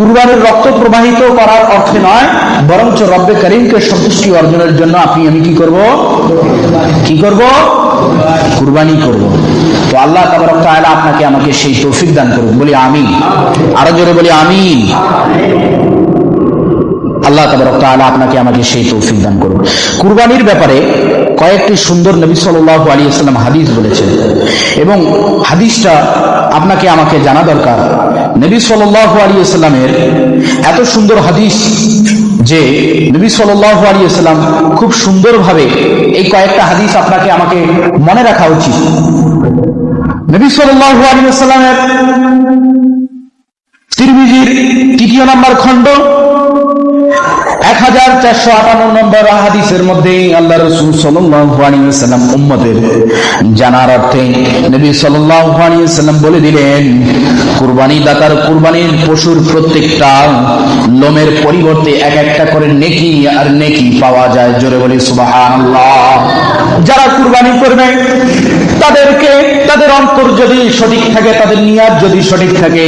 কুরবানির রক্ত প্রবাহিত করার অর্থে নয়, বরঞ্চ রব্বে করিমকে সন্তুষ্টি অর্জনের জন্য আমি কি করব? কুরবানি করব। তো আল্লাহ তাবারক তাআলা আপনাকে আমাকে সেই তৌফিক দান করুন। বলি আমিন। আরো জোরে বলি আমিন। আল্লাহ তাবারক তাআলা আপনাকে আমাকে সেই তৌফিক দান করুন। কুরবানির ব্যাপারে কয়েকটি সুন্দর নবী সাল্লাল্লাহু আলাইহি ওয়াসাল্লাম হাদিস বলেছেন, এবং হাদিসটা আপনাকে আমাকে জানা দরকার। নবী সাল্লাল্লাহু আলাইহি ওয়াসাল্লামের এত সুন্দর হাদিস যে নবী সাল্লাল্লাহু আলাইহি ওয়াসাল্লাম খুব সুন্দরভাবে এই কয়েকটা হাদিস আপনাকে আমাকে মনে রাখা উচিত। নবী সাল্লাল্লাহু আলাইহি ওয়াসাল্লামের তিরমিজির 3 নম্বর খণ্ড 1458 নম্বর হাদিসের মধ্যে আল্লাহ রাসূল সাল্লাল্লাহু আলাইহি ওয়াসাল্লাম উম্মতের জানার অর্থে নবী সাল্লাল্লাহু আলাইহি ওয়াসাল্লাম বলে দিলেন, কুরবানি দাতার কুরবানির পশুর প্রত্যেকটা লোমের পরিবর্তে এক একটা করে নেকি আর নেকি পাওয়া যায়। জোরে বলি সুবহানাল্লাহ। যারা কুরবানি করবে তাদেরকে, তাদের অন্তর যদি সঠিক থাকে, তাদের নিয়াত যদি সঠিক থাকে,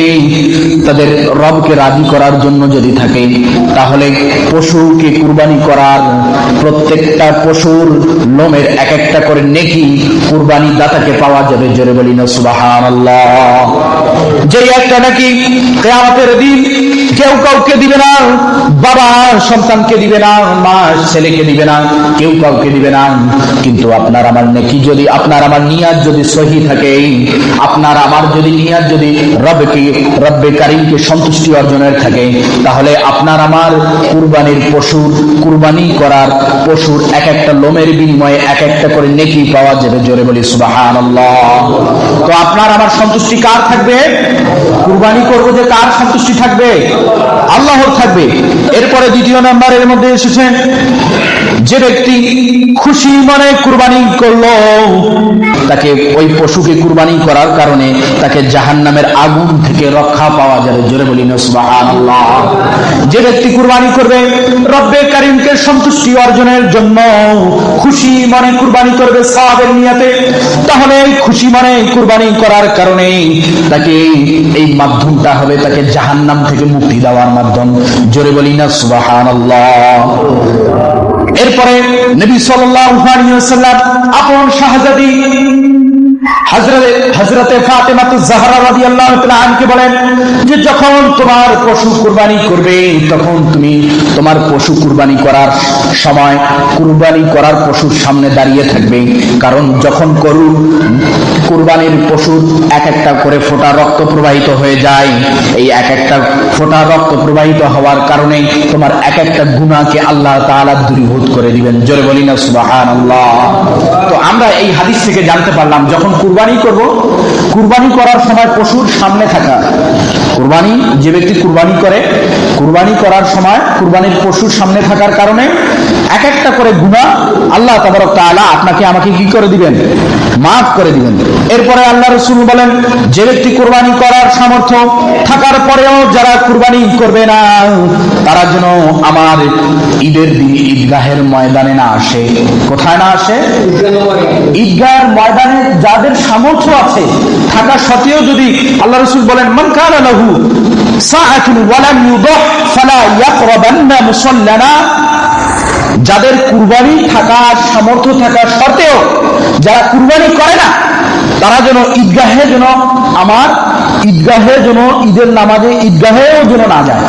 তাদের রবকে রাজি করার জন্য যদি থাকে, তাহলে পশুকে কুরবানি করার প্রত্যেকটা পশুর লোমের এক একটা করে নেকি কুরবানি দাতাকে পাওয়া যাবে। জোরে বলি না সুবহানাল্লাহ। যে একটা নাকি কিয়ামতের দিন কেউ কাউকে দিবে না, বাবা সন্তানকে দিবে না, মা ছেলেকে দিবে না, কেউ কাউকে দিবে না। কিন্তু আপনার আমার নেকি যদি, আপনার আমার নিয়াত যদি সহি থাকে, আপনার আমার যদি নিয়াত যদি রব্বে কারিমকে সন্তুষ্টি অর্জনের থাকে, তাহলে আপনার আমার কুরবানির পশুর, কুরবানি করার পশুর এক একটা লোমের বিনিময়ে এক একটা করে নেকি পাওয়া যাবে। জোরে বলি সুবহানাল্লাহ। তো আপনার আমার সন্তুষ্টি কার থাকবে? কুরবানি করবো যে কার সন্তুষ্টি থাকবে? আল্লাহর থাকবে। এরপরে 2 নম্বরের মধ্যে এসেছে, যে ব্যক্তি খুশি মনে কুরবানি করলো, তাকে ওই পশুকে কুরবানি করার কারণে তাকে জাহান্নামের আগুন থেকে রক্ষা পাওয়া যাবে। জোরে বলি না সুবহানাল্লাহ। যে ব্যক্তি কুরবানি করবে রব্বে কারিমকে সন্তুষ্টি অর্জনের জন্য, খুশি মনে কুরবানি করবে সওয়াবের নিয়তে, তাহলে খুশি মনে কুরবানি করার কারণে তাকে এই মাধ্যমটা হবে তাকে জাহান্নাম থেকে মুক্তি দেওয়ার মাধ্যম। জোরে বলি না সুবহানাল্লাহ। এরপরে নবী সাল্লাল্লাহু আলাইহি ওয়াসাল্লাম আপন শাহজাদি হযরতে ফাতেমা জাহরা রাদিয়াল্লাহু তাআলা আনকে বলেন যে যখন তোমার পশু কুরবানি করবে, তখন তুমি তোমার পশু কুরবানি করার সময় কুরবানি করার পশুর সামনে দাঁড়িয়ে থাকবে। কারণ যখন কুরবানির পশুর এক একটা করে ফোঁটা রক্ত প্রবাহিত হয়ে যায়, এই এক একটা ফোঁটা রক্ত প্রবাহিত হওয়ার কারণে তোমার এক একটা গুনাহকে আল্লাহ তাআলা দূরীভূত করে দিবেন। জোরে বলি না সুবহানাল্লাহ। তো আমরা এই হাদিস থেকে জানতে পারলাম, যখন কুরবানি করব, কুরবানি করার সময় পশুর সামনে থাকা, কুরবানি যে ব্যক্তি কুরবানি করে, কুরবানি করার সময় কুরবানির পশুর সামনে থাকার কারণে এক একটা করে গুনাহ আল্লাহ তাবারক তাআলা আপনাকে আমাকে কি করে দিবেন? মাফ করে দিবেন। এরপরে আল্লাহ রাসূল বলেন, যে ব্যক্তি কুরবানি করার সামর্থ্য থাকার পরেও যারা কুরবানি করবে না, তারা যেন আমার ঈদের দিন ঈদগাহের ময়দানে না আসে। কোথায় না আসে? ঈদগাহের ময়দানে যাদের সামর্থ্য আছে থাকা সত্ত্বেও যদি, আল্লাহ রাসূল বলেন, মান কানা লাহু সাআতুন ওয়া লাম ইউদাহ ফালা ইয়াকরাবান্না মুসাল্লানা, যাদের কুরবানি থাকার সামর্থ্য থাকা সত্ত্বেও যারা কুরবানি করে না, তারা যেন ঈদগাহে যেন আমার ঈদগাহে যেন ঈদের নামাজে ঈদগাহেও যেন না যায়।